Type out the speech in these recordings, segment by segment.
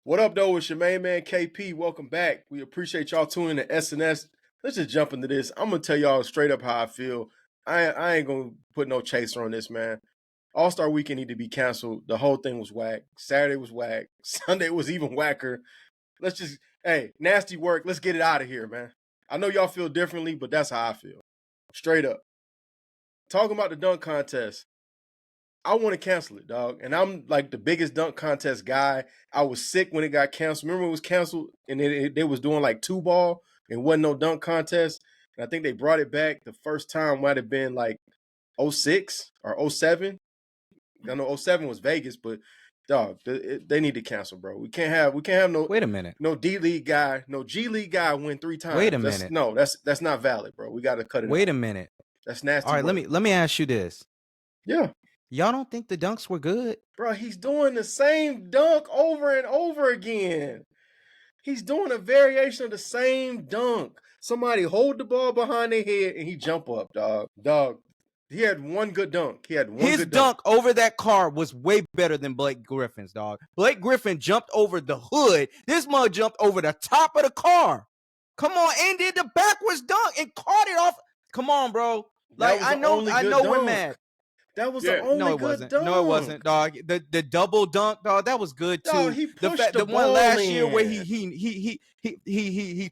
What up, though? It's your main man, KP. Welcome back. We appreciate y'all tuning in to SNS. Let's just jump into this. I'm going to tell y'all straight up how I feel. I ain't going to put no chaser on this, man. All-Star Weekend need to be canceled. The whole thing was whack. Saturday was whack. Sunday was even whacker. Let's just, hey, nasty work. Let's get it out of here, man. I know y'all feel differently, but that's how I feel. Straight up. Talking about the dunk contest. I want to cancel it, dog. And I'm like the biggest dunk contest guy. I was sick when it got canceled. Remember when it was canceled and they was doing like 2-ball and wasn't no dunk contest? And I think they brought it back. The first time might have been like 06 or 07. I know 07 was Vegas, but dog, they need to cancel, bro. We can't have no Wait a minute. No D League guy, no G League guy win 3 times. Wait a minute. That's not valid, bro. We got to cut it. Wait a minute. That's nasty. All right, work. let me ask you this. Yeah. Y'all don't think the dunks were good? Bro, he's doing the same dunk over and over again. He's doing a variation of the same dunk. Somebody hold the ball behind their head and he jump up, dog. Dog, he had one good dunk. His dunk over that car was way better than Blake Griffin's, dog. Blake Griffin jumped over the hood. This mug jumped over the top of the car. Come on, and did the backwards dunk and caught it off. Come on, bro. Like, I know we're mad. That was the only good dunk. No, it wasn't, dog. The double dunk, dog, that was good too. Dog, he pushed the one last year where he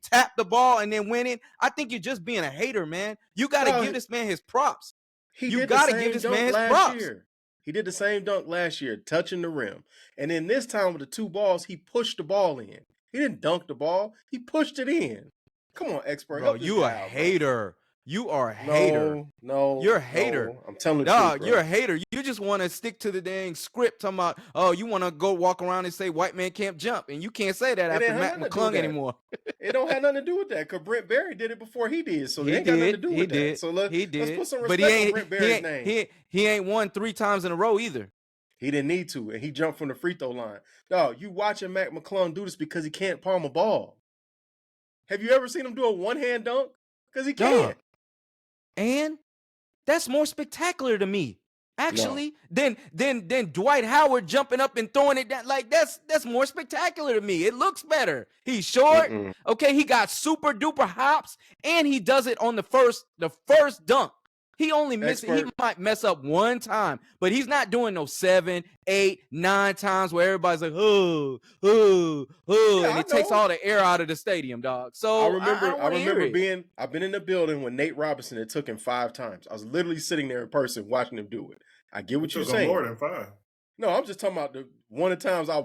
tapped the ball and then went in. I think you're just being a hater, man. You got to give this man his props. You got to give this man his props. He did the same dunk last year, touching the rim. And then this time with the 2 balls, he pushed the ball in. He didn't dunk the ball. He pushed it in. Come on, expert. Bro, you a hater. You are a hater. No, you're a hater. No. I'm telling you, dog, you're a hater. You just want to stick to the dang script. Talking about, oh, you want to go walk around and say white man can't jump, and you can't say that after Mac McClung anymore. It don't have nothing to do with that, because Brent Barry did it before he did, so it ain't got nothing to do with that. So let's put some respect on Brent Barry's name. He ain't won 3 times in a row either. He didn't need to, and he jumped from the free throw line. Dog, you watching Mac McClung do this because he can't palm a ball. Have you ever seen him do a one-hand dunk? Because he can't. And that's more spectacular to me, actually, than Dwight Howard jumping up and throwing it down. Like, that's more spectacular to me. It looks better. He's short. Okay, he got super duper hops, and he does it on the first dunk. He only he might mess up 1 time, but he's not doing no 7, 8, 9 times where everybody's like, and he takes all the air out of the stadium, dog. So I remember I've been in the building when Nate Robinson, it took him 5 times. I was literally sitting there in person watching him do it. I get what you're saying. More than 5. No, I'm just talking about the one of the times I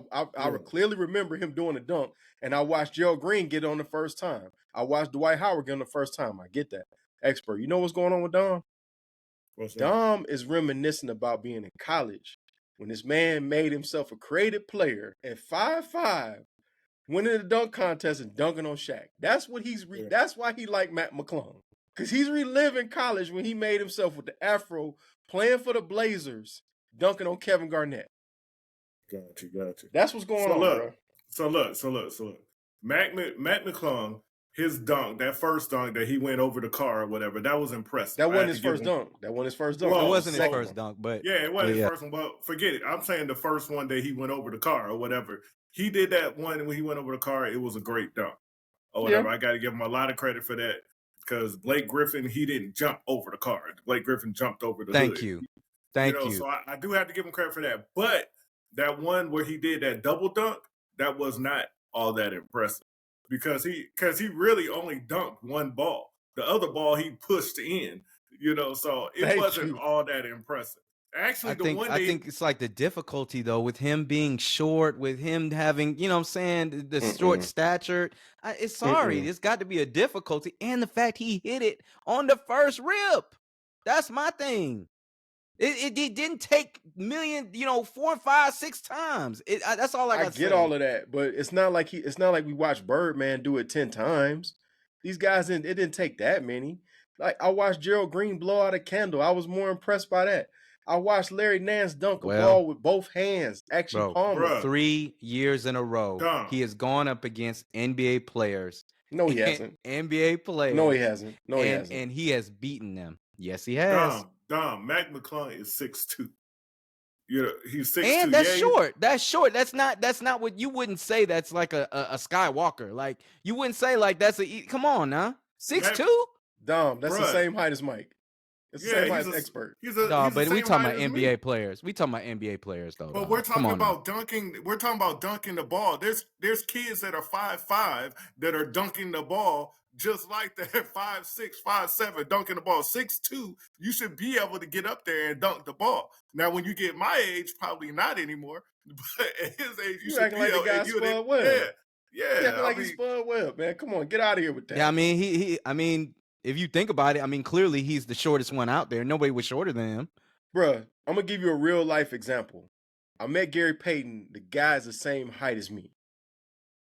clearly remember him doing a dunk, and I watched Gerald Green get it on the first time. I watched Dwight Howard get it on the first time. I get that. Expert, you know what's going on with Dom? Dom is reminiscent about being in college when this man made himself a creative player at 5'5", winning the dunk contest and dunking on Shaq. That's what that's why he liked Mac McClung. Because he's reliving college when he made himself with the afro, playing for the Blazers, dunking on Kevin Garnett. Got you. That's what's going on, bro. So look. Mac McClung, his dunk, that first dunk that he went over the car or whatever, that was impressive. That wasn't his first dunk. Well, it wasn't his first dunk, but yeah, it wasn't his first one. But forget it. I'm saying the first one that he went over the car or whatever. He did that one when he went over the car. It was a great dunk or whatever. Yeah. I got to give him a lot of credit for that, because Blake Griffin, he didn't jump over the car. Blake Griffin jumped over the hood. Thank you. So I do have to give him credit for that. But that one where he did that double dunk, that was not all that impressive. Because he really only dunked 1 ball. The other ball he pushed in, so it wasn't all that impressive. Actually, I think it's like the difficulty though with him being short, with him having, the short stature. It's got to be a difficulty, and the fact he hit it on the first rip. That's my thing. It didn't take 4, 5, 6 times. That's all I got to say. I get all of that, but it's not like we watched Birdman do it 10 times. These guys it didn't take that many. Like, I watched Gerald Green blow out a candle. I was more impressed by that. I watched Larry Nance dunk a ball with both hands. Actually, palm 3 years in a row, he has gone up against NBA players. No, he hasn't. NBA players. No, he hasn't. No, he hasn't. And he has beaten them. Yes, he has. Dom, Mac McClung is 6'2". He's 6'2". And that's short. That's short. That's not what you wouldn't say. That's like a Skywalker. Like you wouldn't say like that's come on now. 6'2"? Dom, that's the Bruh. same height as Mike. It's the same height he's as expert. No, but we talking about height as me. NBA players. We talking about NBA players though. But dog. we're talking Come on now. about dunking. We're talking about dunking the ball. There's kids that are 5'5" that are dunking the ball just like that. 5'6", 5'7", dunking the ball. 6'2", you should be able to get up there and dunk the ball. Now, when you get my age, probably not anymore. But at his age, you should acting be like the able guy to. Spud Webb. Yeah. You acting like he's Spud Webb, man. Come on, get out of here with that. Yeah, I mean I mean, if you think about it, I mean clearly he's the shortest one out there. Nobody was shorter than him. Bruh, I'm gonna give you a real life example. I met Gary Payton. The guy's the same height as me.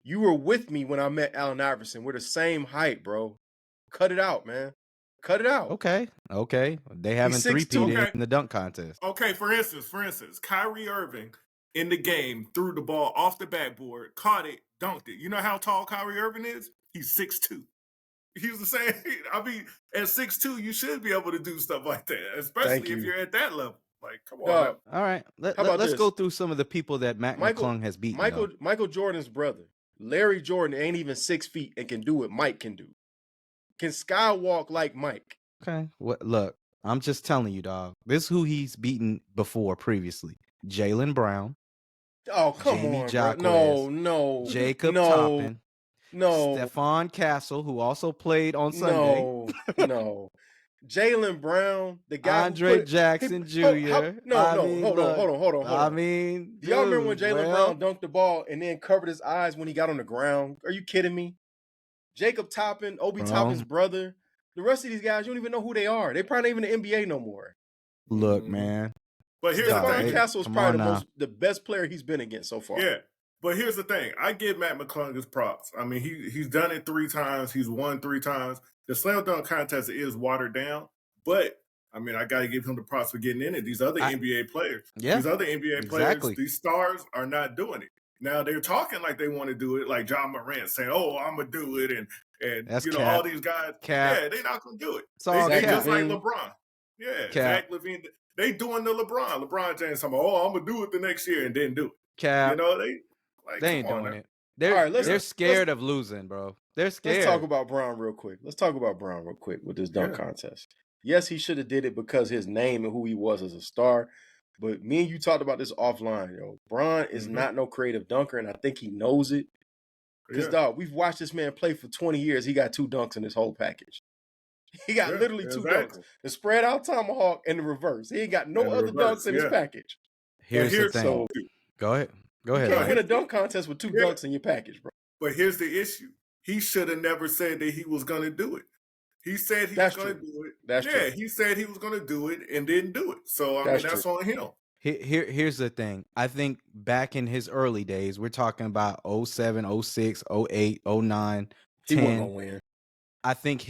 You were with me when I met Allen Iverson. We're the same height, bro. Cut it out, man. Cut it out. Okay. They haven't 6'2". three-peated in the dunk contest. Okay, for instance, Kyrie Irving in the game threw the ball off the backboard, caught it, dunked it. You know how tall Kyrie Irving is? He's 6'2". He's the same. I mean, at 6'2", you should be able to do stuff like that, especially if you're at that level. Like, come on. Dog, All right. How about Let's this? go through some of the people that Mac McClung has beaten. Michael Jordan's brother, Larry Jordan, ain't even 6 feet and can do what Mike can do. Can skywalk like Mike. Okay. Look, I'm just telling you, dog. This is who he's beaten before previously. Jaylen Brown. Oh, come Jamie on, Jacquez, bro. No. Jacob no, Toppin. No. Stephon Castle, who also played on Sunday. No. Jaylen Brown, the guy Andre Jackson Jr. Hold on. I mean, do y'all remember when dude, Jaylen Brown dunked the ball and then covered his eyes when he got on the ground? Are you kidding me? Jacob Toppin, Obi Toppin's brother. The rest of these guys, you don't even know who they are. They probably not even in the NBA no more. Look, man. But here's the thing. Castle is probably the best player he's been against so far. Yeah. But here's the thing. I give Mac McClung his props. I mean, he's done it 3 times. He's won 3 times. The slam dunk contest is watered down. But, I mean, I got to give him the props for getting in it. These other NBA players. Yeah, these other NBA players, these stars are not doing it. Now, they're talking like they want to do it, like John Morant saying, oh, I'm going to do it. And that's you know, all these guys, yeah, they're not going to do it. They just like LeBron. Yeah, Zach LaVine. They doing the LeBron. LeBron James talking about, oh, I'm going to do it the next year and didn't do it. You know, they ain't doing it. They're scared of losing, bro. They're scared. Let's talk about Brown real quick. With this dunk contest. Yes, he should have did it because his name and who he was as a star. But me and you talked about this offline, yo. Bron is not no creative dunker, and I think he knows it. Because, dog, we've watched this man play for 20 years. He got 2 dunks in his whole package. He got literally 2 dunks. The spread out tomahawk and the reverse. He ain't got no other dunks in his package. Here's the thing. Go ahead. You can't win a dunk contest with 2 dunks in your package, bro. But here's the issue. He should have never said that he was going to do it. He said he was going to do it. That's true. He said he was going to do it and didn't do it. So, I mean, that's on him. Here's the thing. I think back in his early days, we're talking about 07, 06, 08, 09, 10. He wasn't going to win. I think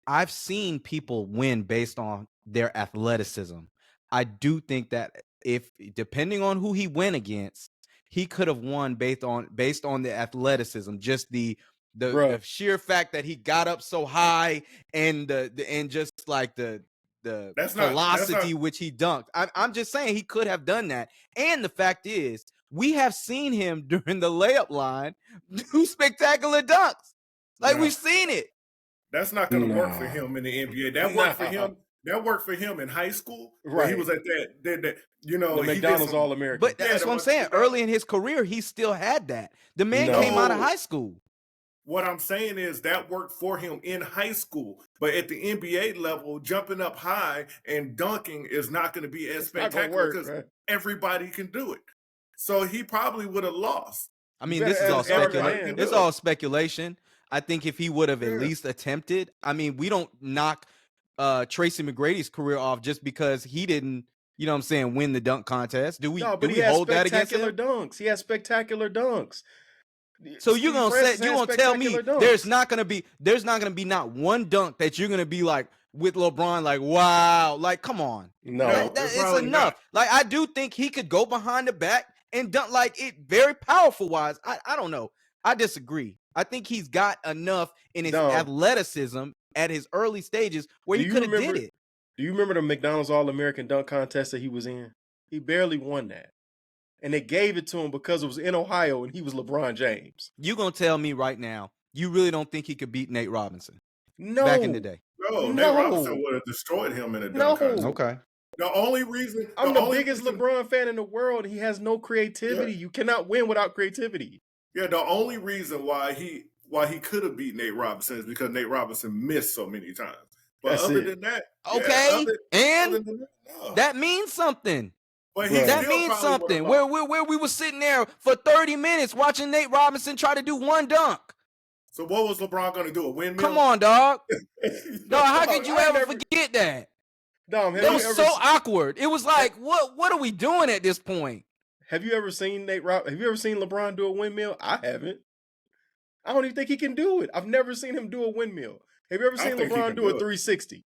I've seen people win based on their athleticism. I do think that depending on who he went against, he could have won based on the athleticism, just the sheer fact that he got up so high and just like the velocity which he dunked. I'm just saying he could have done that. And the fact is, we have seen him during the layup line do spectacular dunks. Like we've seen it. That's not going to work for him in the NBA. That worked for him. That worked for him in high school. Right. He was at that you know, the McDonald's All-American. But that's what I'm saying. Early in his career, he still had that. The man came out of high school. What I'm saying is that worked for him in high school. But at the NBA level, jumping up high and dunking is not going to be as spectacular because everybody can do it. So he probably would have lost. I mean, this is all speculation. It's all speculation. I think if he would have at least attempted, I mean, we don't knock Tracy McGrady's career off just because he didn't, you know what I'm saying, win the dunk contest. Do we hold that against him? Dunks. He has spectacular dunks. So you're gonna tell me there's not gonna be not one dunk that you're gonna be like with LeBron, like, wow, like, come on. No, it's enough. Not. Like, I do think he could go behind the back and dunk like it very powerful wise. I don't know. I disagree. I think he's got enough in his athleticism at his early stages where he could have did it. Do you remember the McDonald's All-American dunk contest that he was in? He barely won that. And they gave it to him because it was in Ohio and he was LeBron James. You gonna tell me right now you really don't think he could beat Nate Robinson No. back in the day? No, Nate Robinson would have destroyed him in a dunk contest. Okay. The only reason I'm the biggest LeBron fan in the world. He has no creativity. Yeah. You cannot win without creativity. Yeah, the only reason why he could have beat Nate Robinson is because Nate Robinson missed so many times. But other than that, okay, that means something. But that means something. Where we were sitting there for 30 minutes watching Nate Robinson try to do one dunk. So what was LeBron going to do? A windmill? Come on, dog. Dog, how could you ever forget that? Dom, that was so awkward. It was like, what are we doing at this point? Have you ever seen Have you ever seen LeBron do a windmill? I haven't. I don't even think he can do it. I've never seen him do a windmill. Have you ever seen LeBron do a 360?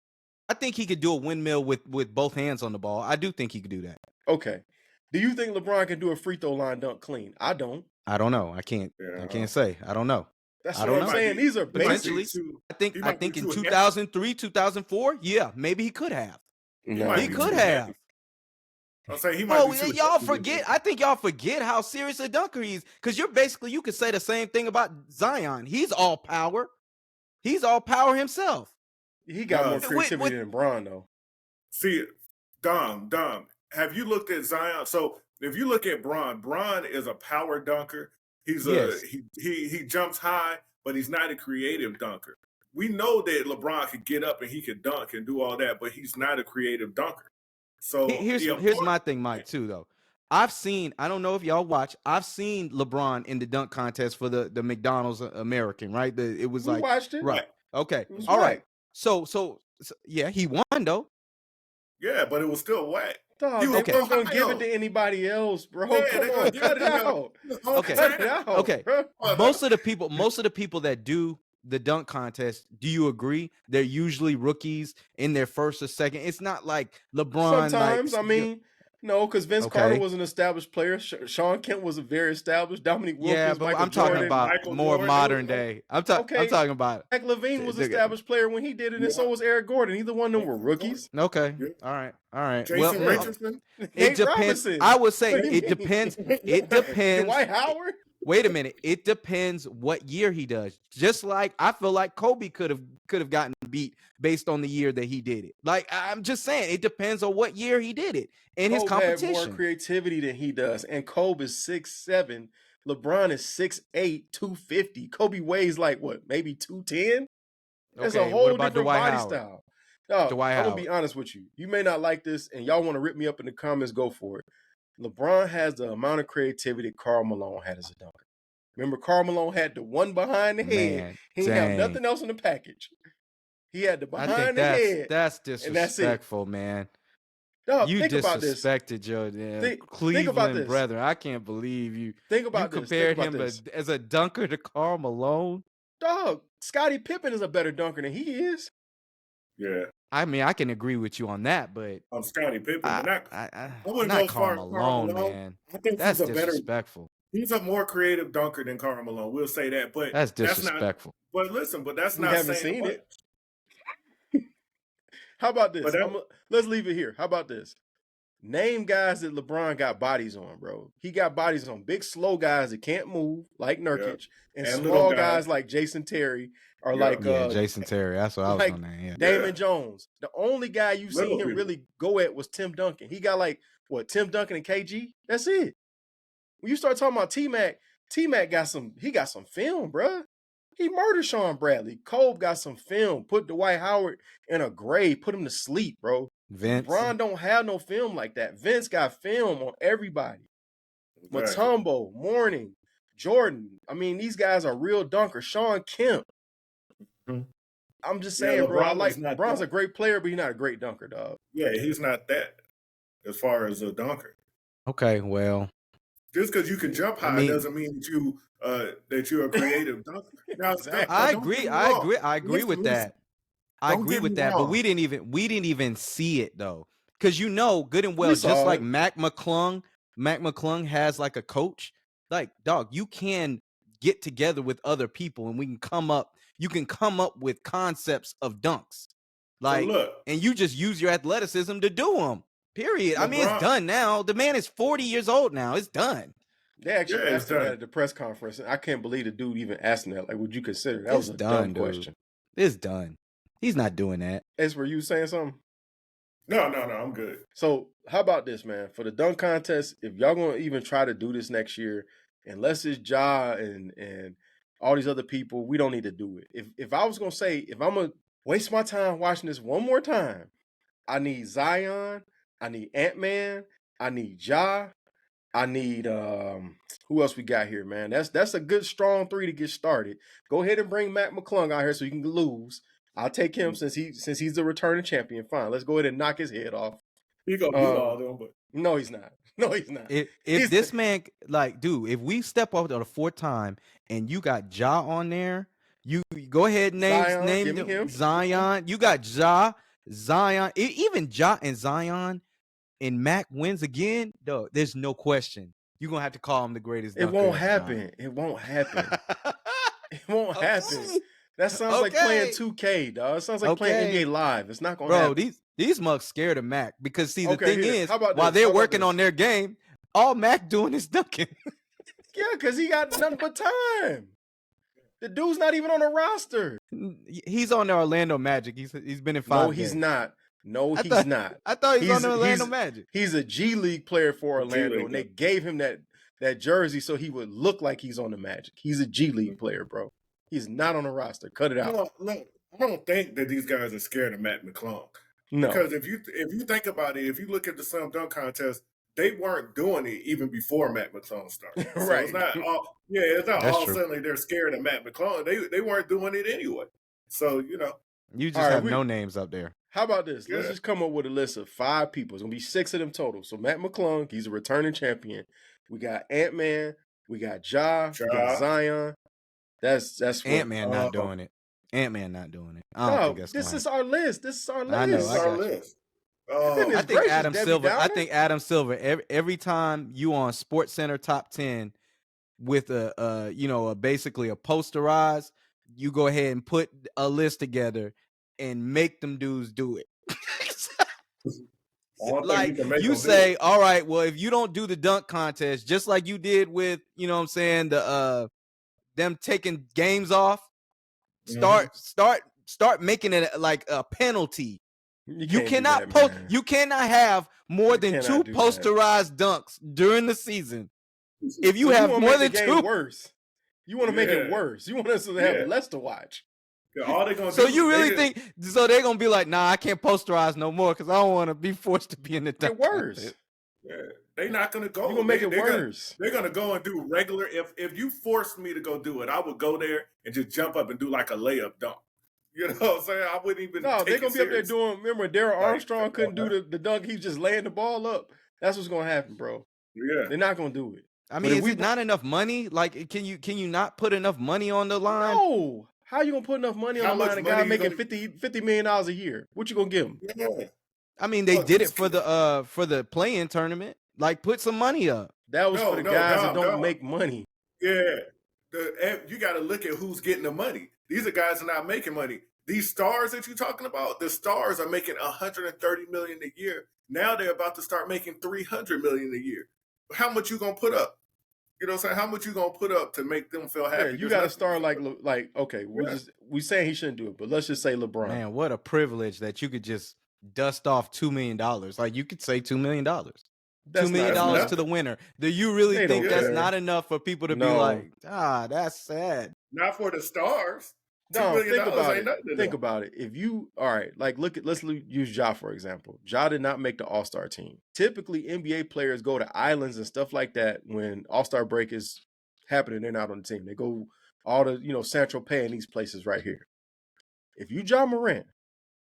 I think he could do a windmill with both hands on the ball. I do think he could do that. Okay. Do you think LeBron can do a free throw line dunk clean? I don't. I don't know. I can't say. I don't know. That's what I'm saying. These are potentially. I think in 2003, 2004, yeah, maybe he could have. No. He could have. I'm saying he might be y'all forget. I think y'all forget how serious a dunker he is. Because you could say the same thing about Zion. He's all power. He's all power himself. He got more creativity than Bron, though. See, Dom, have you looked at Zion? So if you look at Bron is a power dunker. He's he jumps high, but he's not a creative dunker. We know that LeBron could get up and he could dunk and do all that, but he's not a creative dunker. So here's my thing, Mike, too, though. I don't know if y'all watch, I've seen LeBron in the dunk contest for the McDonald's American, right? We watched it. Right. Okay. All right. So yeah, he won, though. Yeah, but it was still whack. Dog, they weren't going to give it to anybody else, bro. Yeah, Come on, cut it out. Okay. Cut it out. Okay. Most of the people that do the dunk contest, do you agree? They're usually rookies in their first or second. It's not like LeBron. Sometimes, no, because Vince Carter was an established player. Sean Kemp was a very established. Dominique Wilkins, yeah, but Michael I'm talking Jordan, about Michael more Jordan. modern day. I'm talking about. Zach LaVine was an established player when he did it, and so was Eric Gordon. Neither one of them were rookies. Okay, all right. Jason Richardson. It depends. I would say it depends. It depends. Dwight Howard. Wait a minute. It depends what year he does. Just like I feel like Kobe could have gotten beat based on the year that he did it. Like I'm just saying, it depends on what year he did it and his competition. Had more creativity than he does, and Kobe is 6'7". LeBron is 6'8", 250. Kobe weighs like what, maybe 210. That's a whole different body style. No, I'm gonna be honest with you. You may not like this, and y'all want to rip me up in the comments. Go for it. LeBron has the amount of creativity Karl Malone had as a dunker. Remember, Karl Malone had the one behind the head. He didn't have nothing else in the package. He had the behind the head. That's disrespectful, man. Dog, you disrespected your Cleveland brethren. I can't believe you. Think about this. You compared him as a dunker to Karl Malone. Dog, Scottie Pippen is a better dunker than he is. Yeah. I mean, I can agree with you on that, but I'm Scottie Pippen. I wouldn't go Karl Malone, man. I think that's disrespectful. He's a more creative dunker than Karl Malone. We'll say that, but that's disrespectful. But listen, that's not. We haven't seen it. How about this? Let's leave it here. How about this? Name guys that LeBron got bodies on, bro. He got bodies on big, slow guys that can't move, like Nurkic, and small guys like Jason Terry. Or Jason Terry. That's what I was on there. Yeah. Damon Jones. The only guy you seen him really go at was Tim Duncan. He got Tim Duncan and KG? That's it. When you start talking about T-Mac got some film, bro. He murdered Sean Bradley. Kobe got some film. Put Dwight Howard in a grave. Put him to sleep, bro. Vince. LeBron don't have no film like that. Vince got film on everybody. Exactly. Mutombo, Mourning, Jordan. I mean, these guys are real dunkers. Sean Kemp. I'm just saying, bro. LeBron's a great player, but he's not a great dunker, dog. Yeah, he's not that as far as a dunker. Okay, well, just because you can jump high doesn't mean that you're a creative dunker. Now, I agree with that. I agree with that, but we didn't even see it though, because good and well, just like Mac McClung has like a coach. Like, dog, you can get together with other people and you can come up with concepts of dunks. Like, and you just use your athleticism to do them. Period. I mean, LeBron- it's done now. The man is 40 years old now. It's done. They actually Yeah, asked it's him that done. at the press conference. And I can't believe the dude even asked him that. Like, would you consider that It's was a done, dumb dude. question? It's done. He's not doing that. As for you saying something? No, I'm good. So how about this, man? For the dunk contest, if y'all gonna even try to do this next year, unless it's Ja and all these other people, we don't need to do it. If I was gonna say, if I'm gonna waste my time watching this one more time, I need Zion, I need Ant-Man, I need Ja, I need who else we got here, man? That's a good strong three to get started. Go ahead and bring Mac McClung out here so he can lose. I'll take him since he's the returning champion. Fine, let's go ahead and knock his head off. He gonna beat all them, but No, he's not. No, he's not. If this man, like, dude, if we step up to the fourth time and you got Ja on there, you go ahead and Zion, name give me him. Zion. You got Ja, Zion, even Ja and Zion, and Mac wins again. Though there's no question you're gonna have to call him the greatest. It dunker won't of all happen. time. It won't happen. It won't happen. Okay. That sounds like playing Okay. 2K, dog. It sounds like playing Okay. NBA Live. It's not gonna Bro, happen. these mugs scared of Mac because see the Okay, thing here. is How about while this? they're How about working this? on their game, all Mac doing is dunking. Yeah, because he got nothing but time. The dude's not even on the roster. He's on the Orlando Magic. He's been in 5 No, he's games. not. No, I he's thought- not. I thought he was on the He's- Orlando he's- Magic. He's a G League player for G Orlando, League, and they yeah. gave him that jersey so he would look like he's on the Magic. He's a G League player, bro. He's not on the roster. Cut it out. no, I don't think that these guys are scared of Mac McClung. No. Because if you think about it, if you look at the slam dunk contest, they weren't doing it even before Mac McClung started. So Right. it's not all it's not That's all true. suddenly they're scared of Mac McClung. They weren't doing it anyway. So, You just All right, have we- no names up there. How about this? Let's Yeah. just come up with a list of 5 people. It's gonna be 6 of them total. So Matt McClung, he's a returning champion. We got Ant-Man. We got Ja. We got Zion. That's what Ant-Man not doing it. Ant-Man not doing it. I don't No, think that's this gonna is our list. This is our list. I know, this is I our got you. list. Goodness I think gracious, Adam Debbie Silver. I Downer. think Adam Silver. Every time you on Sports Center top 10 with a basically a posterized, you go ahead and put a list together and make them dudes do it. I don't think Like you can make you them do say, it. all right, well, if you don't do the dunk contest, just like you did with, what I'm saying, the them taking games off, start making it like a penalty. You can't do cannot that, post. man. You cannot have more than cannot 2 do that. posterized dunks during the season. If you So have wanna more make than the game 2, worse. You want to make it Yeah. worse. You want us to have Yeah. less to watch. All they're gonna so do, you really they think so they're gonna be like, nah, I can't posterize no more because I don't want to be forced to be in the dunk Get worse. contest. they're not gonna go. You're gonna make it They're gonna- worse. They're gonna go and do regular. If you forced me to go do it, I would go there and just jump up and do like a layup dunk. You know what I'm saying? I wouldn't even. No, take they're it gonna be up there serious. doing. Remember, Darryl Like, Armstrong couldn't do the dunk. He's just laying the ball up. That's what's gonna happen, bro. Yeah. They're not gonna do it. I But mean, if is we- it not enough money? Like, can you not put enough money on the line? No. How you gonna put enough money How on the line? much A guy money you making gonna- $50 million a year. What you gonna give him? Yeah. I mean, they Look, did it this for the play-in tournament. Like, put some money up. That was No, for the no, guys that no, don't no. make money. Yeah. You got to look at who's getting the money. These are guys that are not making money. These stars that you're talking about, the stars are making $130 million a year. Now they're about to start making $300 million a year. How much you gonna put up? You know what I'm saying? How much you gonna put up to make them feel happy? Yeah, you There's got to nothing- start like okay, we saying he shouldn't do it, but let's just say LeBron. Man, what a privilege that you could just dust off $2 million. Like, you could say $2 million. $2 million nothing. to the winner. Do you really They think don't that's care. not enough for people to be No. like, that's sad? Not for the stars. $2 No, million think about ain't it. nothing to Think them. about it. If you let's use Ja for example. Ja did not make the All-Star team. Typically, NBA players go to islands and stuff like that when All-Star break is happening. They're not on the team. They go all the San Tropez and these places right here. If you Ja Morant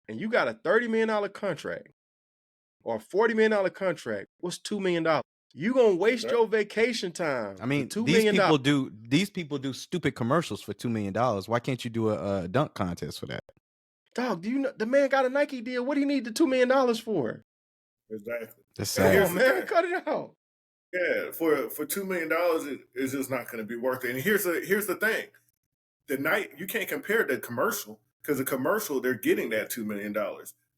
and you got a $30 million contract or a $40 million contract, what's $2 million? You gonna waste your vacation time? I mean, $2 these million. people do stupid commercials for $2 million. Why can't you do a dunk contest for that? Dog, do you know the man got a Nike deal? What do you need the $2 million for? Exactly. That's Yeah. sad. Here's Come the on, man, thing. cut it out. Yeah, for $2 million, it's just not going to be worth it. And here's the thing: the night you can't compare the commercial because the commercial they're getting that $2 million.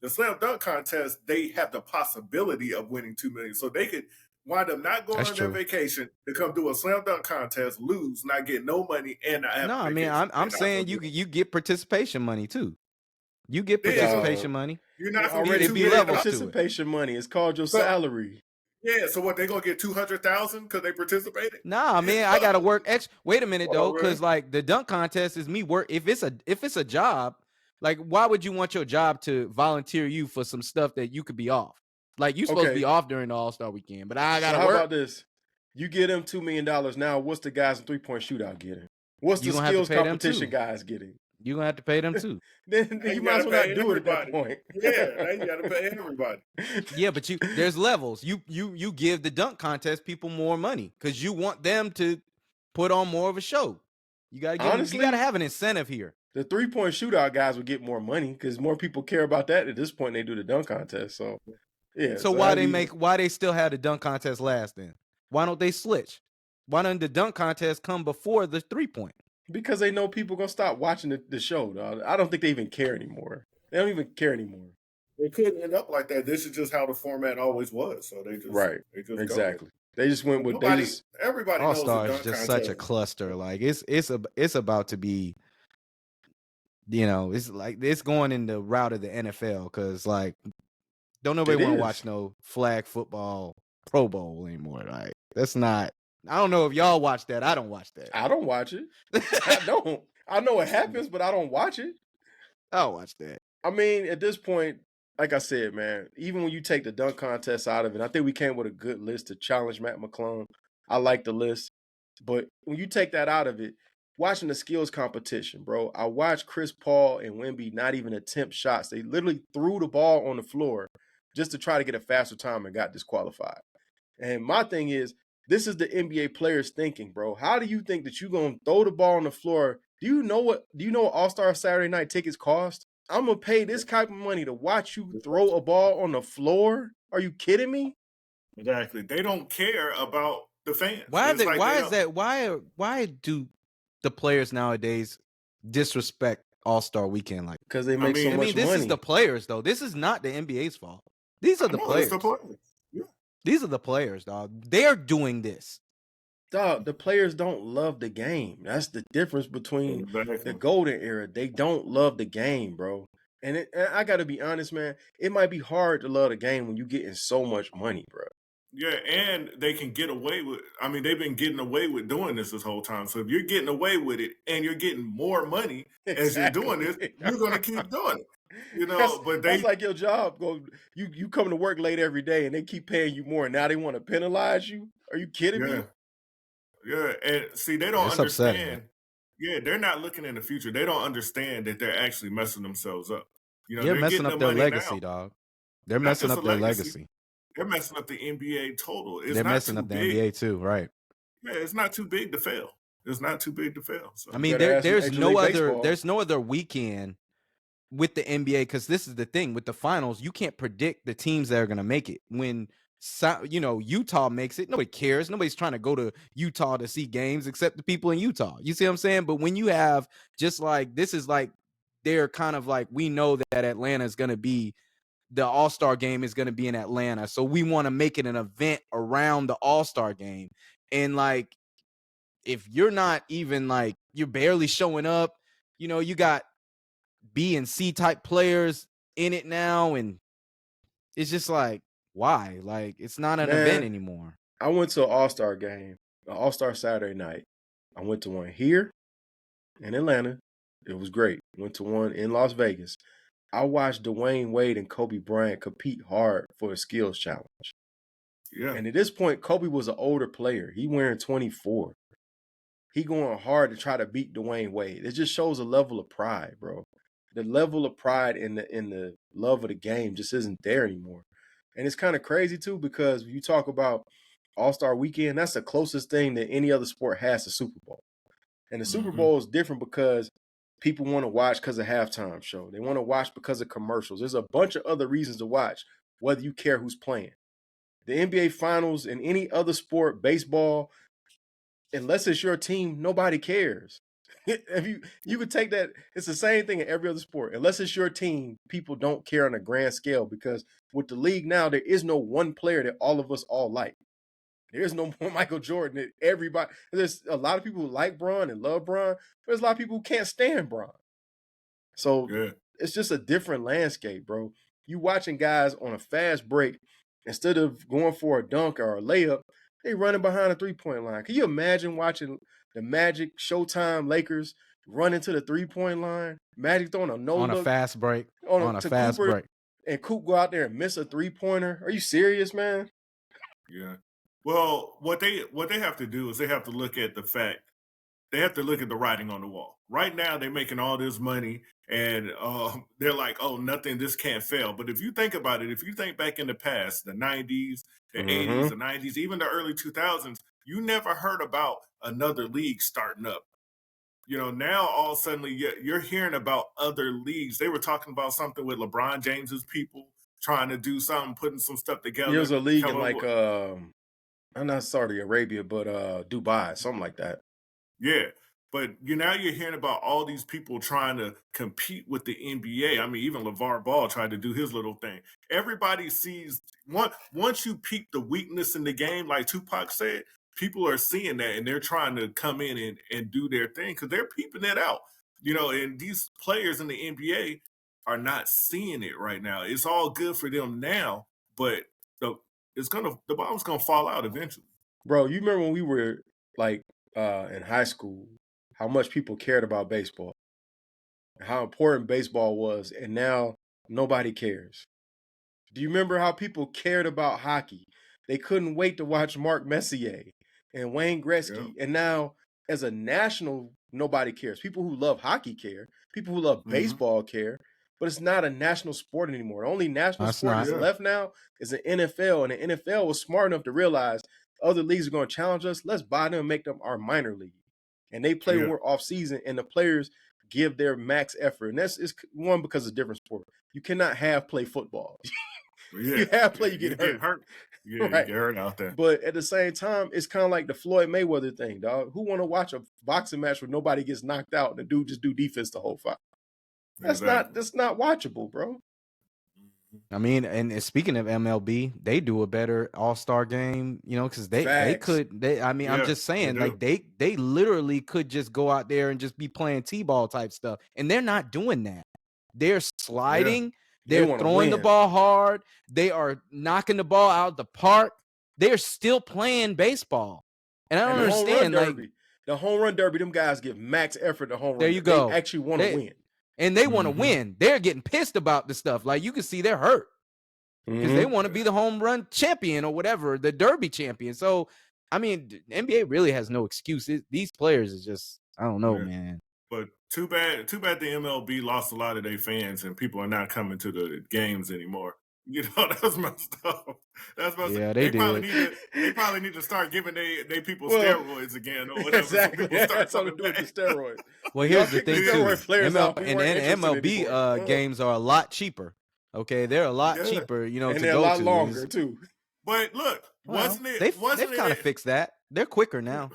The slam dunk contest, they have the possibility of winning $2 million, so they could wind up not going That's on their true. vacation to come do a slam dunk contest, lose, not get no money, and not have No, a I mean, vacation. I'm saying you get participation money too. You get Yeah, participation money. you're You're not gonna get already It'd $2 be million. getting levels to it. participation money. It's called your So- salary. Yeah, so what, they gonna get 200,000 because they participated? Nah, man, I gotta work extra. Wait a minute Oh, though, really? because like the dunk contest is me work. If it's a job, like why would you want your job to volunteer you for some stuff that you could be off? Like you supposed to be off during the All-Star weekend, but I gotta so how work. about this? You get them $2 million now. What's the guys in 3-point shootout getting? What's You the gonna have to skills pay them competition too. guys getting? You're gonna have to pay them too. Then Now you might as well gotta not pay do it at that everybody. point. Yeah, now you gotta pay everybody. Yeah, but there's levels. You give the dunk contest people more money because you want them to put on more of a show. You gotta give them, Honestly, you gotta have an incentive here. The 3-point shootout guys would get more money because more people care about that at this point. They do the dunk contest, so yeah. So why that'd be- why they still have the dunk contest last then? Why don't they switch? Why don't the dunk contest come before the 3-point? Because they know people gonna stop watching the show, dog. I don't think they even care anymore. They don't even care anymore. It couldn't end up like that. This is just how the format always was. So they just They just Exactly. They just went with everybody All knows Star the is dunk just contest. such a cluster. Like it's about to be, it's like it's going in the route of the NFL because like don't nobody It want to is. watch no flag football Pro Bowl anymore. Like that's not. I don't know if y'all watch that. I don't watch that. I don't watch it. I don't. I know it happens, but I don't watch it. I don't watch that. I mean, at this point, like I said, man, even when you take the dunk contest out of it, I think we came with a good list to challenge Mac McClung. I like the list. But when you take that out of it, watching the skills competition, bro, I watched Chris Paul and Wemby not even attempt shots. They literally threw the ball on the floor just to try to get a faster time and got disqualified. And my thing is, this is the NBA players thinking, bro. How do you think that you're going to throw the ball on the floor? Do you know what All-Star Saturday night tickets cost? I'm going to pay this type of money to watch you throw a ball on the floor? Are you kidding me? Exactly. They don't care about the fans. Why It's like why they is that? Why do the players nowadays disrespect All-Star weekend like? Because they make so I much mean, this money. is the players though. This is not the NBA's fault. These are the players. It's the players. Yeah. These are the players, dog. They're doing this. Dog, the players don't love the game. That's the difference between the golden era. They don't love the game, bro. And I got to be honest, man. It might be hard to love the game when you're getting so much money, bro. Yeah, and they can get away with. I mean, they've been getting away with doing this whole time. So if you're getting away with it and you're getting more money as you're doing this, you're gonna keep doing it. You know, that's like your job. You come to work late every day and they keep paying you more. And now they want to penalize you. Are you kidding me? Yeah, and see, they don't It's understand. upsetting. Yeah, they're not looking in the future. They don't understand that they're actually messing themselves up. You know, They're they're messing getting up the their money legacy, now. dog. They're Not messing just up a their legacy. legacy. They're messing up the NBA total. It's They're not messing too up the big. NBA too, right? Yeah, it's not too big to fail. It's not too big to fail. So I mean, better ask there's Major no League other Baseball. there's no other weekend with the NBA because this is the thing with the finals. You can't predict the teams that are going to make it. When Utah makes it, nobody cares. Nobody's trying to go to Utah to see games except the people in Utah. You see what I'm saying? But when you have just like this is like they're kind of like we know that Atlanta is going to be the All-Star game is going to be in Atlanta, so we want to make it an event around the All-Star game. And like if you're not even like you're barely showing up, you got B and C type players in it now, and it's just like why? Like it's not an event anymore. I went to an All-Star game, an All-Star Saturday night. I went to one here in Atlanta. It was great. Went to one in Las Vegas. I watched Dwayne Wade and Kobe Bryant compete hard for a skills challenge. yeah, And at this point, Kobe was an older player. He wearing 24. He going hard to try to beat Dwayne Wade. It just shows a level of pride, bro. The level of pride in the love of the game just isn't there anymore. And it's kind of crazy too because when you talk about All-Star Weekend, that's the closest thing that any other sport has to Super Bowl. And the Super Bowl is different because people want to watch because of halftime show. They want to watch because of commercials. There's a bunch of other reasons to watch, whether you care who's playing. The NBA Finals and any other sport, baseball, unless it's your team, nobody cares. If you could take that, it's the same thing in every other sport. Unless it's your team, people don't care on a grand scale because with the league now, there is no one player that all of us all like. There's no more Michael Jordan that everybody. There's a lot of people who like Bron and love Bron. There's a lot of people who can't stand Bron. So Yeah. it's just a different landscape, bro. You watching guys on a fast break instead of going for a dunk or a layup, they running behind a 3-point line. Can you imagine watching the Magic, Showtime, Lakers running to the 3-point line? Magic throwing a no on look a fast break. to Cooper, and Coop go out there and miss a 3-pointer. Are you serious, man? Yeah. Well, what they have to do is they have to look at the fact. They have to look at the writing on the wall. Right now, they're making all this money, and they're like, "Oh, nothing. This can't fail." But if you think about it, if you think back in the past, the '90s, the '80s, the '90s, even the early 2000s, you never heard about another league starting up. Now all of a sudden you're hearing about other leagues. They were talking about something with LeBron James's people trying to do something, putting some stuff together. There's a league in like I'm not Saudi Arabia, but Dubai, something like that. Yeah, but now you're hearing about all these people trying to compete with the NBA. I mean, even LeVar Ball tried to do his little thing. Everybody sees once you peep the weakness in the game, like Tupac said, people are seeing that and they're trying to come in and do their thing because they're peeping it out. And these players in the NBA are not seeing it right now. It's all good for them now, but the bottom's gonna fall out eventually. Bro, you remember when we were like in high school, how much people cared about baseball, how important baseball was, and now nobody cares. Do you remember how people cared about hockey? They couldn't wait to watch Mark Messier and Wayne Gretzky, and now as a national, nobody cares. People who love hockey care. People who love baseball care, but it's not a national sport anymore. The only national sport that's left now is the NFL, and the NFL was smart enough to realize other leagues are going to challenge us. Let's buy them and make them our minor league. And they play more off season, and the players give their max effort. And that's one because it's a different sport. You cannot play football. You play, you get hurt. Yeah, right. You get hurt out there. But at the same time, it's kind of like the Floyd Mayweather thing, dog. Who want to watch a boxing match where nobody gets knocked out and the dude just do defense the whole fight? That's not watchable, bro. I mean, and speaking of MLB, they do a better All-Star game, because they could. I'm just saying, like they literally could just go out there and just be playing T-ball type stuff, and they're not doing that. They're sliding. They're throwing the ball hard. They are knocking the ball out of the park. They're still playing baseball, and I don't understand. The home run derby, them guys give max effort to home run. There you go. They actually want to win. And they want to win. They're getting pissed about the stuff. Like, you can see they're hurt because they want to be the home run champion or whatever, the derby champion. So, I mean, NBA really has no excuses. These players is just, I don't know, man. But too bad the MLB lost a lot of their fans and people are not coming to the games anymore. That's messed up. That's messed up. They probably need to start giving they people steroids again or whatever. Exactly. That's something to do with the steroids. Well, here's the thing too. MLB games are a lot cheaper. Okay, they're a lot cheaper, and to go to. They're a lot longer too. But look, wasn't it? They've kind of fixed that. They're quicker now.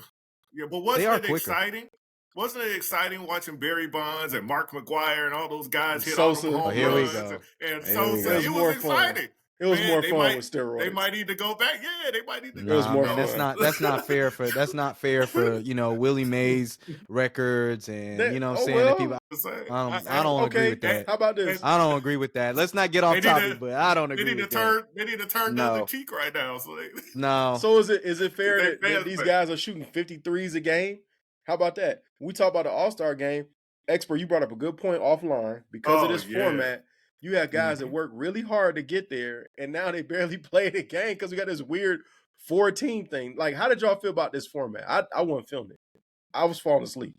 Yeah, but wasn't it exciting? Wasn't it exciting watching Barry Bonds and Mark McGwire and all those guys hit all the home runs? And Sosa, it was exciting. It was more fun with steroids. They might need to go back. Yeah, they might need to go. It was more fun. That's not fair for Willie Mays records and that people. I don't agree with that. How about this? I don't agree with that. Let's not get off topic, but I don't agree with that. They need to turn the other cheek right now. No. So is it fair that these guys are shooting 53s a game? How about that? When we talk about the All-Star game, Expert, you brought up a good point offline. Because of this format, you have guys that work really hard to get there, and now they barely play the game because we got this weird 4-team thing. Like, how did y'all feel about this format? I wasn't feeling it. I was falling asleep.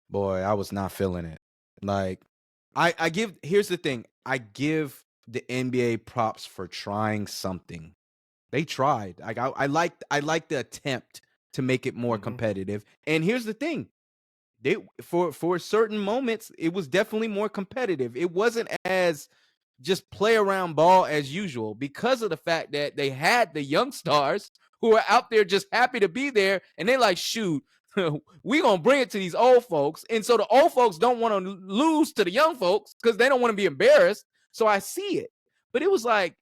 Boy, I was not feeling it. Like, here's the thing. I give the NBA props for trying something. They tried. Like, I like the attempt to make it more competitive. And here's the thing. They for certain moments, it was definitely more competitive. It wasn't as just play around ball as usual because of the fact that they had the young stars who are out there just happy to be there. And they're like, shoot, we gonna bring it to these old folks, and so the old folks don't want to lose to the young folks because they don't want to be embarrassed. So I see it, but it was like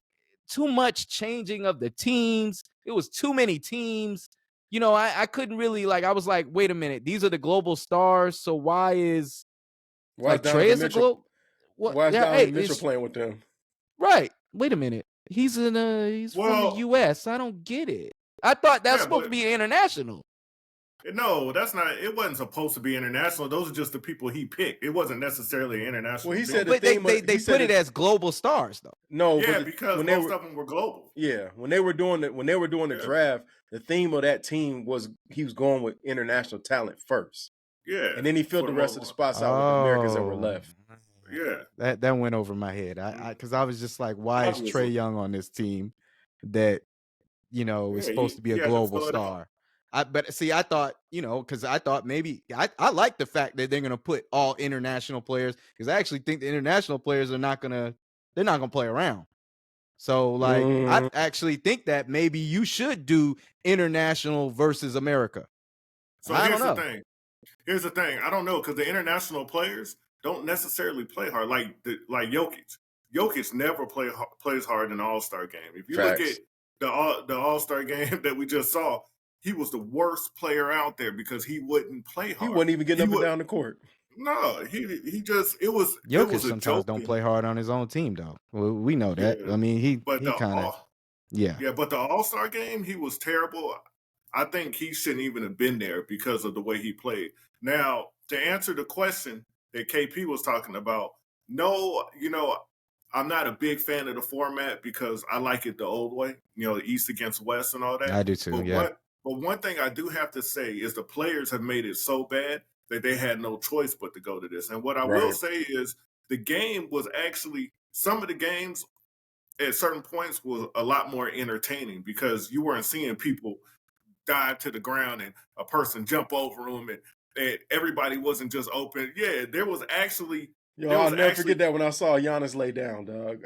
too much changing of the teams. It was too many teams. I couldn't really I was like, wait a minute, these are the global stars. So why is Trey is a global? Why is Donovan Mitchell playing with them? Right. Wait a minute. He's from the U.S. I don't get it. I thought that's supposed to be international. No, that's not. It wasn't supposed to be international. Those are just the people he picked. It wasn't necessarily international. Well, he said, but they put it as global stars though. No, because most of them were global. Yeah, when they were doing the draft, the theme of that team was he was going with international talent first. Yeah, and then he filled the rest of the spots out with the Americans that were left. Yeah, that went over my head. Because I was just like, why is Trey Young on this team that is supposed to be a global star? But see, I thought, because I thought maybe I like the fact that they're going to put all international players, because I actually think the international players they're not going to play around. So I actually think that maybe you should do international versus America. So here's the thing. I don't know, because the international players don't necessarily play hard like Jokic. Jokic never plays hard in the All-Star game. If you look at the All-Star game that we just saw, he was the worst player out there because he wouldn't play hard. He wouldn't even get up and down the court. No, he just Jokic it was sometimes don't play hard on his own team though. Well, we know that. Yeah. I mean, but the All-Star game, he was terrible. I think he shouldn't even have been there because of the way he played. Now, to answer the question that KP was talking about, no, I'm not a big fan of the format because I like it the old way, the East against West and all that. I do too, But one thing I do have to say is the players have made it so bad that they had no choice but to go to this. And what I will say is the game was actually, some of the games at certain points was a lot more entertaining because you weren't seeing people dive to the ground and a person jump over them and everybody wasn't just open. Yeah, there was actually... I'll never forget that when I saw Giannis lay down, dog.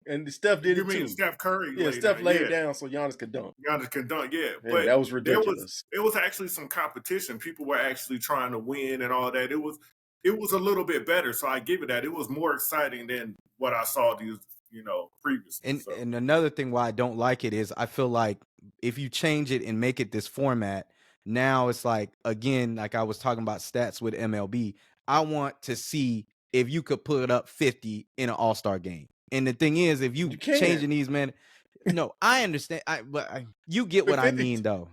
And Steph did it too. You mean Steph Curry? Yeah, Steph laid down so Giannis could dunk. Yeah. But that was ridiculous. It was actually some competition. People were actually trying to win and all that. It was a little bit better, so I give it that. It was more exciting than what I saw these, previously. And another thing why I don't like it is I feel like if you change it and make it this format, now it's like, again, like I was talking about stats with MLB, I want to see if you could put up 50 in an All-Star game. And the thing is, if you changing these, man, no, I understand. You get what I mean, though.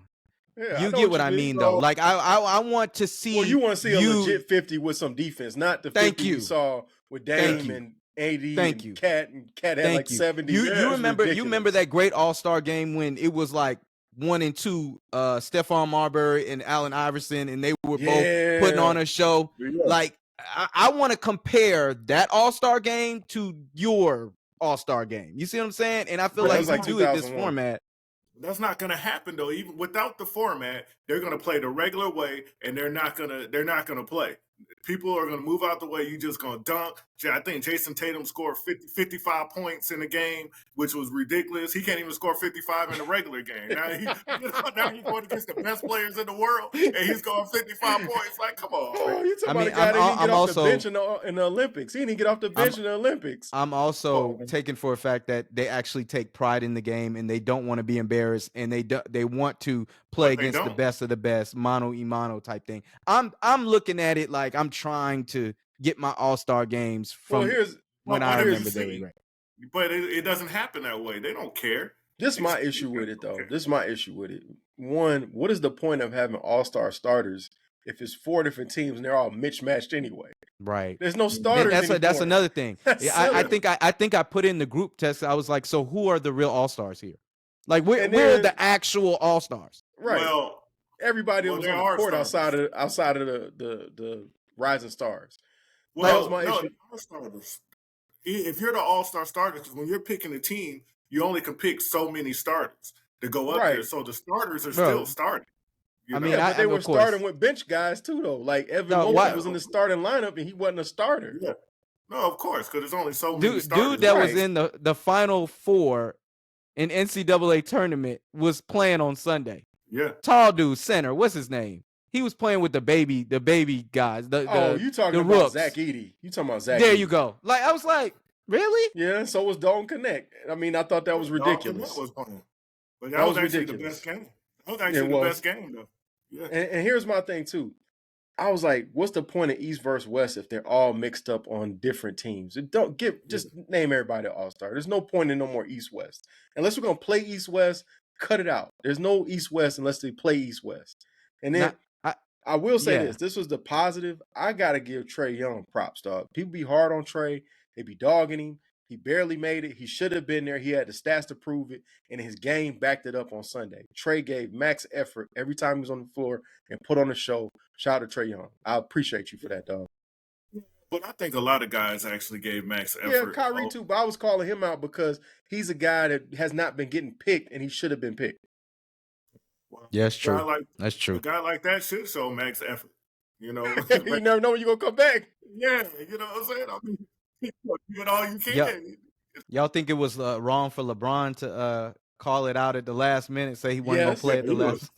Yeah, you get what I mean, though. Like I want to see. Well, you want to see a legit 50 with some defense, not the 50 you saw with Dame and AD and Cat. And Cat had like 70. You remember that great All-Star game when it was like 1 and 2, Stephon Marbury and Allen Iverson, and they were both putting on a show. Yeah. Like I want to compare that All-Star game to your All-Star game. You see what I'm saying? And I feel like if you do it this format, that's not going to happen though. Even without the format, they're going to play the regular way, and they're not going to play. People are going to move out the way. You just going to dunk. I think Jason Tatum scored 55 points in the game, which was ridiculous. He can't even score 55 in a regular game. Now he's going against the best players in the world, and he's scoring 55 points. Like, come on. You talking about a guy that didn't get off the bench in the Olympics. He didn't get off the bench in the Olympics. I'm also taking for a fact that they actually take pride in the game, and they don't want to be embarrassed, and they want to play against the best of the best, mano y mano type thing. I'm looking at it like I'm trying to get my All-Star games from when I remember they were. But it doesn't happen that way. They don't care. This is my issue with it, though. This is my issue with it. One, what is the point of having All-Star starters if it's 4 different teams and they're all mismatched anyway? Right. There's no starters. That's another thing. I think I put in the group test. I was like, so who are the real All-Stars here? Like we're the actual All-Stars. Right. Well, everybody was on the court outside of the Rising Stars. Well, that was my issue. If you're the All-Star starters, because when you're picking a team, you only can pick so many starters to go up there. So the starters are still starting. I mean, but they were starting with bench guys too, though. Like Evan Mobley was in the starting lineup, and he wasn't a starter. Yeah. No, of course, because there's only so many starters. Dude that was in the Final Four in NCAA tournament was playing on Sunday. Yeah. Tall dude, center. What's his name? He was playing with the baby guys, You talking the about rooks. Zach Edey. You talking about Zach There Edey. you go. Like, I was like, really? Yeah, so was Dalton Connect. I mean, I thought that was ridiculous. Dalton was playing. But that was actually ridiculous. The best game. That was actually the best game, though. Yeah. And here's my thing, too. I was like, what's the point of East versus West if they're all mixed up on different teams? Just name everybody an all-star. There's no point in no more East-West. Unless we're going to play East-West, cut it out. There's no East-West unless they play East-West. And then I will say this. This was the positive. I got to give Trae Young props, dog. People be hard on Trae. They be dogging him. He barely made it. He should have been there. He had the stats to prove it, and his game backed it up on Sunday. Trae gave max effort every time he was on the floor and put on the show. Shout out to Trae Young. I appreciate you for that, dog. But I think a lot of guys actually gave max effort. Yeah, Kyrie too, but I was calling him out because he's a guy that has not been getting picked, and he should have been picked. Well, yeah, that's true. That's true. A guy like that should show max effort. You know, you never know when you're gonna come back. Yeah, you know what I'm saying? I mean, give it all you can. Y'all think it was wrong for LeBron to call it out at the last minute, say he wasn't gonna play at the last?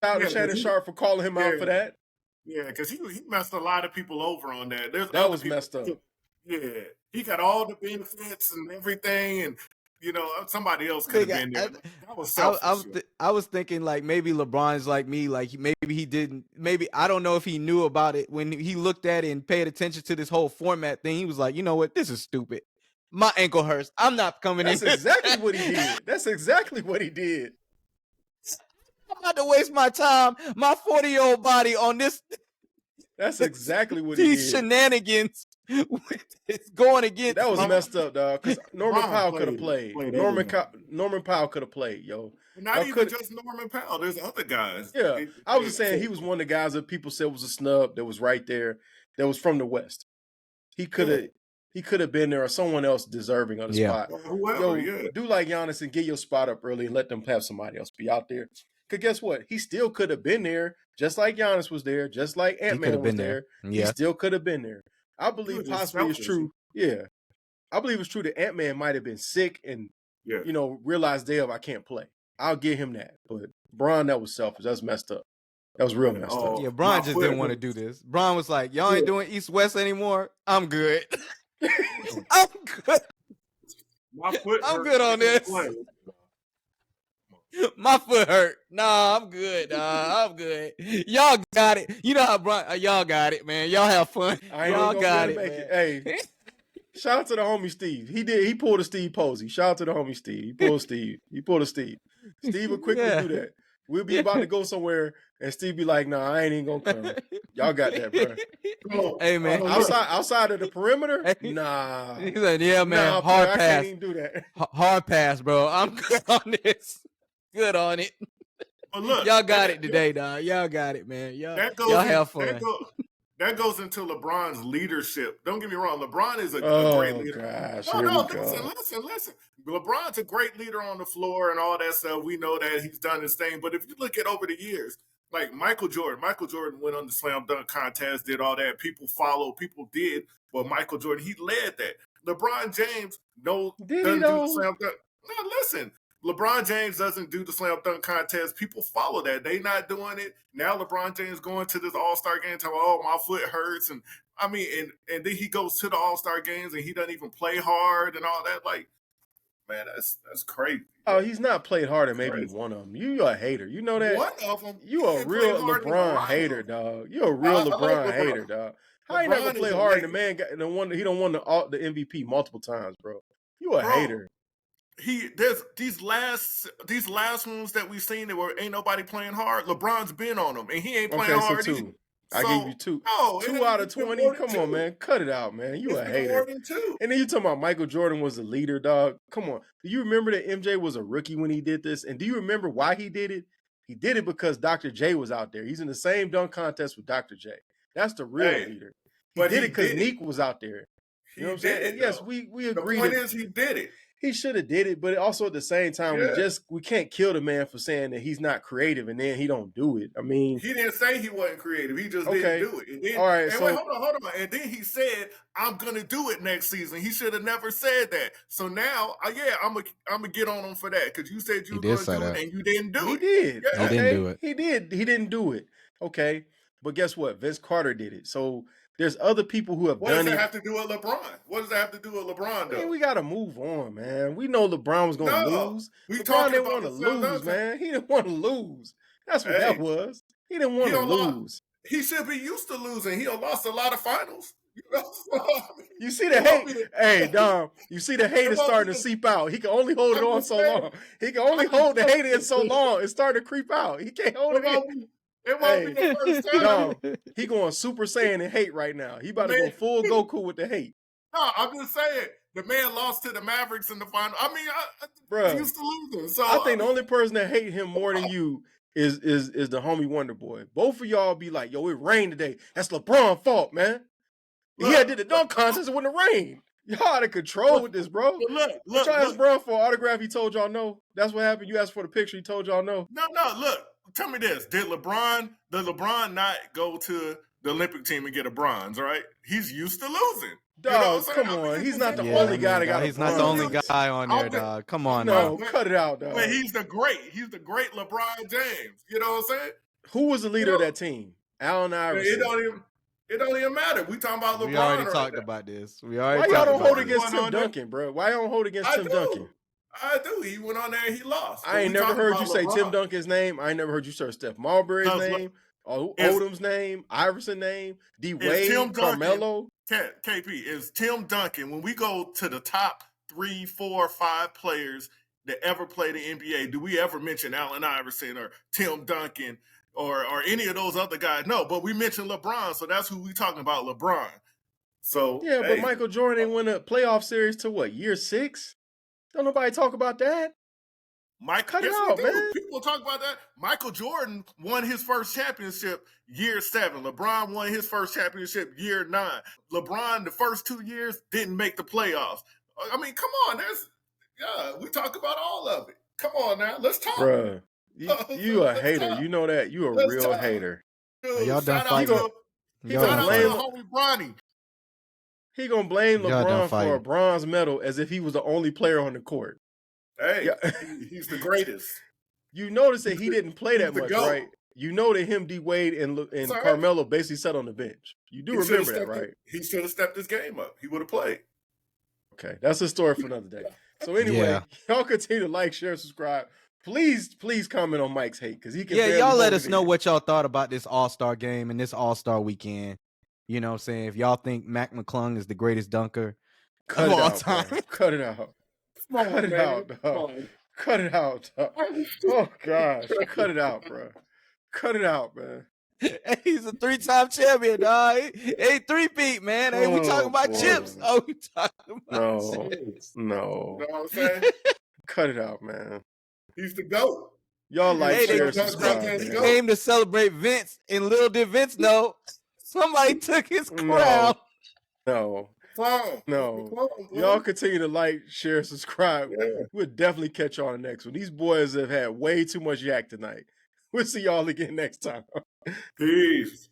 Shout out to Shannon Sharp for calling him out for that. Yeah, because he messed a lot of people over on that. That was messed up. Yeah, he got all the benefits and everything, and you know, somebody else could have been there. That was selfish. I was thinking like maybe LeBron's like me, like maybe he didn't. Maybe I don't know if he knew about it when he looked at it and paid attention to this whole format thing. He was like, you know what, this is stupid. My ankle hurts. I'm not coming in. That's exactly what he did. That's exactly what he did. I'm not to waste my time, my 40-year-old body on this. That's exactly what he did. These shenanigans. It's going against. That was messed up, dog. Because Norman Powell could have played. Norman Powell could have played, yo. Not even just Norman Powell. There's other guys. Yeah, I was just saying he was one of the guys that people said was a snub that was right there. That was from the West. He could have. He could have been there, or someone else deserving of the spot. Whoever, do like Giannis and get your spot up early and let them have somebody else be out there. Because guess what? He still could have been there, just like Giannis was there, just like Ant-Man was there. Yeah. He still could have been there. I believe possibly it's true. Yeah. I believe it's true that Ant-Man might have been sick and, realized, I can't play. I'll give him that. But Bron, that was selfish. That's messed up. That was real messed up. Yeah, Bron just didn't want to do this. Bron was like, y'all ain't doing East-West anymore? I'm good. I'm good. I'm good on this. My foot hurt. Nah, I'm good. I'm good. Y'all got it. You know how y'all got it, man. Y'all have fun. Y'all got it, man. Hey, shout out to the homie Steve. He pulled a Steve Posey. Shout out to the homie Steve. He pulled a Steve. Steve would quickly do that. We'll be about to go somewhere, and Steve be like, "Nah, I ain't even gonna come." Y'all got that, bro. Hey, man. Outside of the perimeter, nah. He's like, yeah, man. Nah, hard bro, pass. I can't even do that. Hard pass, bro. I'm good on this. Good on it. But look, y'all got it today, dog. Y'all got it, man. Y'all have fun. That goes into LeBron's leadership. Don't get me wrong. LeBron is a great leader. Gosh, listen. LeBron's a great leader on the floor and all that stuff. We know that he's done his thing. But if you look at over the years, like Michael Jordan went on the slam dunk contest, did all that. People followed, people did. But Michael Jordan, he led that. LeBron James doesn't do the slam dunk. No, listen. LeBron James doesn't do the slam dunk contest. People follow that. They not doing it. Now LeBron James going to this All-Star game talking, oh, my foot hurts. And I mean, and then he goes to the All-Star games and he doesn't even play hard and all that. Like, man, that's crazy. Oh, he's not played hard in maybe one of them. You're a hater. You know that? One of them. You a real LeBron hater, dog. You're a real LeBron hater, dog. How you not gonna play hard and the man got he don't won the MVP multiple times, bro. You a hater. There's these last ones that we've seen that ain't nobody playing hard. LeBron's been on them, and he ain't playing hard either. I gave you two. No, 2 out of 20. Come on, man. Cut it out, man. You a hater. And then you talking about Michael Jordan was a leader, dog. Come on. Do you remember that MJ was a rookie when he did this? And do you remember why he did it? He did it because Dr. J was out there. He's in the same dunk contest with Dr. J. That's the real leader. He did it because Neek was out there. You know what I'm saying? And yes, we agree. The point is he did it. He should have did it, but also at the same time, we can't kill the man for saying that he's not creative and then he don't do it. I mean, he didn't say he wasn't creative. He just didn't do it. And then, all right, wait, hold on. And then he said, "I'm gonna do it next season." He should have never said that. So now, I'm gonna get on him for that because you said you were gonna do it and you didn't do it. He did. He didn't do it. He did. He didn't do it. Okay, but guess what? Vince Carter did it. So there's other people who have What does done that it. have to do with LeBron? What does that have to do with LeBron, I though? mean, we gotta move on, man. We know LeBron was gonna No, lose. we LeBron talking didn't about want to the Tim lose, Duncan. man. He didn't want to lose. That's what Hey, that was. He didn't want he to don't lost. lose. He should be used to losing. He done lost a lot of finals. You know? I mean, You see the it won't hate? be the- Hey, Dom, you see the hate it is won't starting be to the- seep out. He can only hold it I'm on just so saying. long. He can only I'm hold the just hate in so saying. long. It's starting to creep out. He can't hold it in. It won't be Hey, the first time. Dom, he going Super Saiyan and hate right now. He about to go full Goku with the hate. No, I'm just saying the man lost to the Mavericks in the final. I mean, Bruh, he used to losing. So I think the only person that hate him more than you is the homie Wonder Boy. Both of y'all be like, yo, it rained today. That's LeBron's fault, man. He had did the dunk contest, it wouldn't have rained. Y'all out of control with this, bro. Look, Y'all asked LeBron for an autograph, he told y'all no. That's what happened. You asked for the picture, he told y'all no. No, look. Tell me this: Did LeBron not go to the Olympic team and get a bronze? Right? He's used to losing. Dog, you know what I'm come saying? on. He's not the Yeah, only guy that got a he's not the only bronze. guy on there, dog. Come on No, now. cut it out, dog. But he's the great. He's the great LeBron James. You know what I'm saying? Who was the leader of that team? Allen Iverson. It don't even matter. We talking about LeBron. We already right talked now. about this. Why y'all don't hold against Tim Duncan, bro? Why y'all don't hold against Tim Duncan? I do. He went on there and he lost. I ain't never heard you say Tim Duncan's name. I ain't never heard you say Steph Marbury's name, Odom's name, Iverson's name, D Wade, Carmelo. KP is Tim Duncan. When we go to the top 3, 4, 5 players that ever played the NBA, do we ever mention Allen Iverson or Tim Duncan or any of those other guys? No, but we mentioned LeBron, so that's who we talking about, LeBron. So yeah, but Michael Jordan ain't win a playoff series to what, year 6? Don't nobody talk about that. Cut it out, man. People talk about that. Michael Jordan won his first championship year 7. LeBron won his first championship year 9. LeBron, the first 2 years, didn't make the playoffs. I mean, come on. We talk about all of it. Come on now. Let's talk. Bruh, you a hater. You know that. You a real hater. Dude, y'all done fighting. Shout out to homie Bronny. He gonna blame LeBron for a bronze medal as if he was the only player on the court. Hey, he's the greatest. You notice that he didn't play that much, right? You know that him, D Wade, and Carmelo basically sat on the bench. You do remember that, right? He should have stepped his game up. He would have played. Okay, that's a story for another day. So anyway, y'all continue to like, share, subscribe. Please comment on Mike's hate because he can. Yeah, y'all let us know what y'all thought about this All-Star game and this All-Star weekend. You know what I'm saying? If y'all think Mac McClung is the greatest dunker of all time, cut it out. Cut it out, dog. Cut it out, dog. Oh, gosh. Cut it out, bro. Cut it out, man. Hey, he's a 3-time champion, dog. Hey, 3-peat, man. Hey, we talking about chips. Oh, we talking about chips. No. You know what I'm saying? Cut it out, man. He's the GOAT. Y'all like, share, subscribe. He came to celebrate Vince, and little did Vince know somebody took his crown. No. Y'all continue to like, share, subscribe. We'll definitely catch y'all on the next one. These boys have had way too much yak tonight. We'll see y'all again next time. Peace.